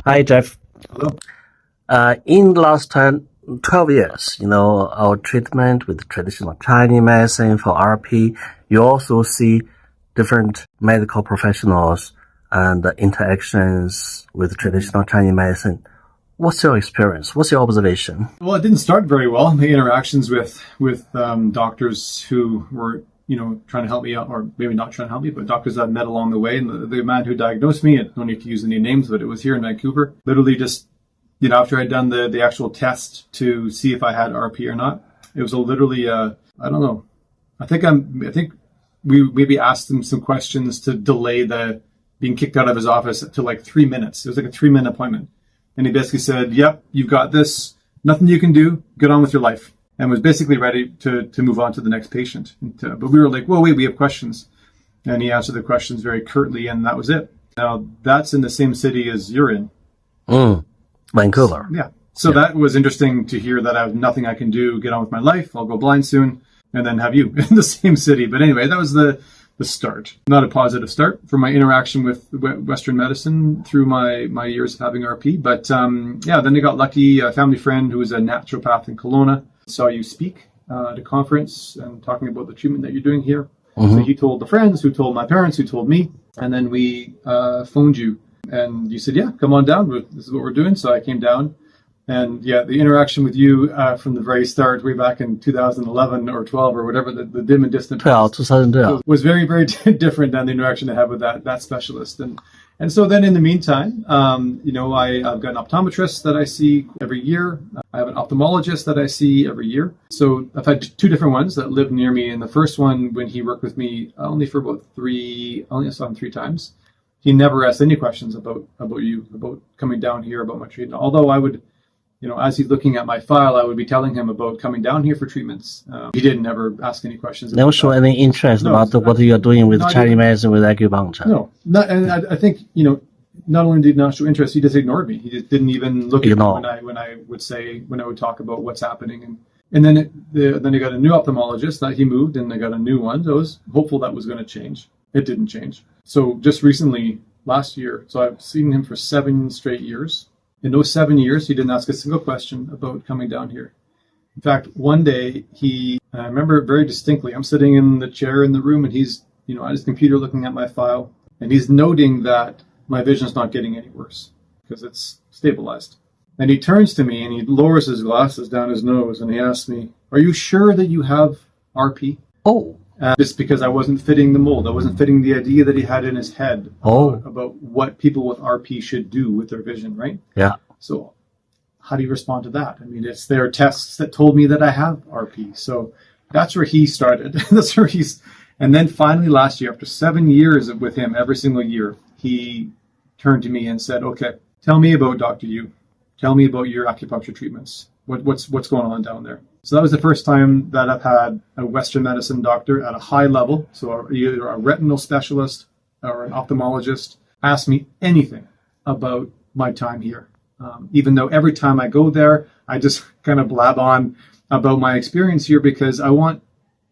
Hi, Jeff. Hello. In the last 12 years, our treatment with traditional Chinese medicine for RP, you also see different medical professionals and interactions with traditional Chinese medicine. What's your experience? What's your observation? Well, it didn't start very well. My interactions with doctors who were, trying to help me out, or maybe not trying to help me, but doctors I've met along the way. And the man who diagnosed me, I don't need to use any names, but it was here in Vancouver. Literally just, after I'd done the actual test to see if I had RP or not, it was literally, I don't know. I think we maybe asked him some questions to delay the being kicked out of his office to like 3 minutes. It was like a 3-minute appointment. And he basically said, yep, you've got this, nothing you can do, get on with your life. And was basically ready to move on to the next patient. But we were like, well, wait, we have questions. And he answered the questions very curtly, and that was it. Now, that's in the same city as you're in. Vancouver. Yeah. So that was interesting to hear that I have nothing I can do, get on with my life, I'll go blind soon, and then have you in the same city. But anyway, that was the start. Not a positive start for my interaction with Western medicine through my years of having RP. But then I got lucky. A family friend who was a naturopath in Kelowna saw you speak at a conference and talking about the treatment that you're doing here. So he told the friends, who told my parents, who told me, and then we phoned you. And you said, yeah, come on down. This is what we're doing. So I came down. And yeah, the interaction with you from the very start, way back in 2011 or 12 or whatever, the dim and distant 2012 was very, very different than the interaction I had with that specialist. And so then in the meantime, I've got an optometrist that I see every year. I have an ophthalmologist that I see every year. So I've had 2 different ones that live near me. And the first one, when he worked with me only for about only saw him 3 times. He never asked any questions about you, about coming down here, about my treatment. Although I would, as he's looking at my file, I would be telling him about coming down here for treatments. He didn't ever ask any questions. Never show any interest about what you are doing with Chinese medicine, with acupuncture. No, and I think, not only did he not show interest, he just ignored me. He just didn't even look at me when I would talk about what's happening. And then I got a new ophthalmologist that he moved, and I got a new one. So I was hopeful that was going to change. It didn't change. So just recently, last year, so I've seen him for 7 straight years. In those 7 years, he didn't ask a single question about coming down here. In fact, one day, I remember it very distinctly, I'm sitting in the chair in the room, and he's, at his computer looking at my file, and he's noting that my vision's not getting any worse because it's stabilized. And he turns to me, and he lowers his glasses down his nose, and he asks me, are you sure that you have RP? Oh. Just because I wasn't fitting the mold. I wasn't fitting the idea that he had in his head about what people with RP should do with their vision, right? Yeah. So how do you respond to that? I mean, it's their tests that told me that I have RP. So that's where he started. And then finally last year, after 7 years with him, every single year, he turned to me and said, okay, tell me about Dr. Yu. Tell me about your acupuncture treatments. What's going on down there? So that was the first time that I've had a Western medicine doctor at a high level, so either a retinal specialist or an ophthalmologist, ask me anything about my time here. Even though every time I go there, I just kind of blab on about my experience here because I want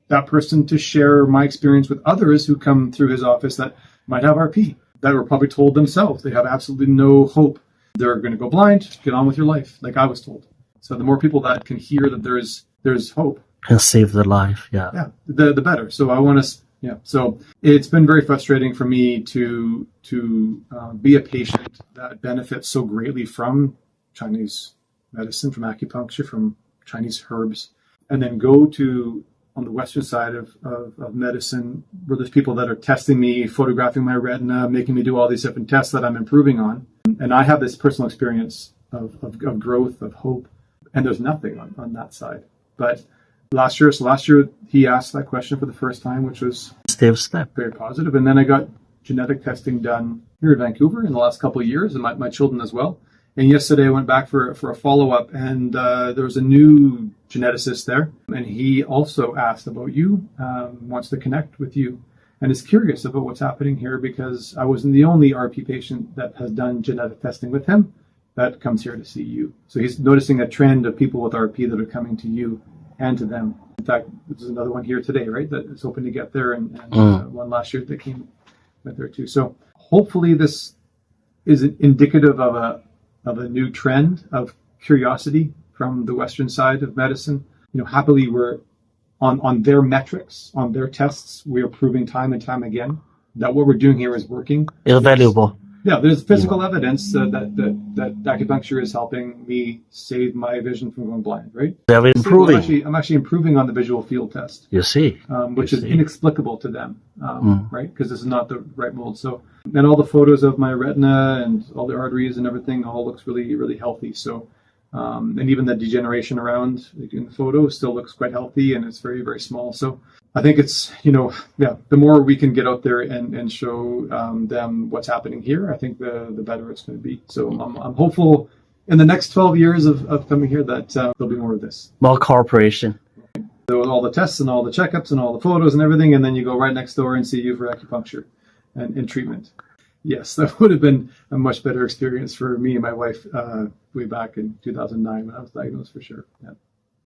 that person to share my experience with others who come through his office that might have RP, that were probably told themselves they have absolutely no hope. They're going to go blind, get on with your life, like I was told. So the more people that can hear that there's hope, can save their life, the better. So I want to, So it's been very frustrating for me to be a patient that benefits so greatly from Chinese medicine, from acupuncture, from Chinese herbs, and then go to on the Western side of medicine where there's people that are testing me, photographing my retina, making me do all these different tests that I'm improving on, and I have this personal experience of growth, of hope. And there's nothing on that side. But last year he asked that question for the first time, which was step very positive. And then I got genetic testing done here in Vancouver in the last couple of years, and my children as well. And yesterday I went back for a follow-up, and there was a new geneticist there, and he also asked about you, wants to connect with you, and is curious about what's happening here because I wasn't the only RP patient that has done genetic testing with him that comes here to see you. So he's noticing a trend of people with RP that are coming to you and to them. In fact, there's another one here today, right, that is hoping to get there, and one last year that came with there too. So hopefully this is indicative of of a new trend of curiosity from the Western side of medicine. Happily, we're on their metrics, on their tests, we are proving time and time again that what we're doing here is working. It's valuable. Yeah, there's physical evidence that acupuncture is helping me save my vision from going blind, right? They're improving. I'm actually improving on the visual field test. You see. Which is inexplicable to them, right? Because this is not the right mold. So, and all the photos of my retina and all the arteries and everything all looks really, really healthy. So, and even the degeneration around in the photo still looks quite healthy, and it's very, very small. So I think it's, the more we can get out there and show them what's happening here, I think the better it's going to be. So I'm hopeful in the next 12 years of coming here that there'll be more of this. More cooperation. So all the tests and all the checkups and all the photos and everything, and then you go right next door and see you for acupuncture and treatment. Yes, that would have been a much better experience for me and my wife way back in 2009 when I was diagnosed, for sure. Yeah.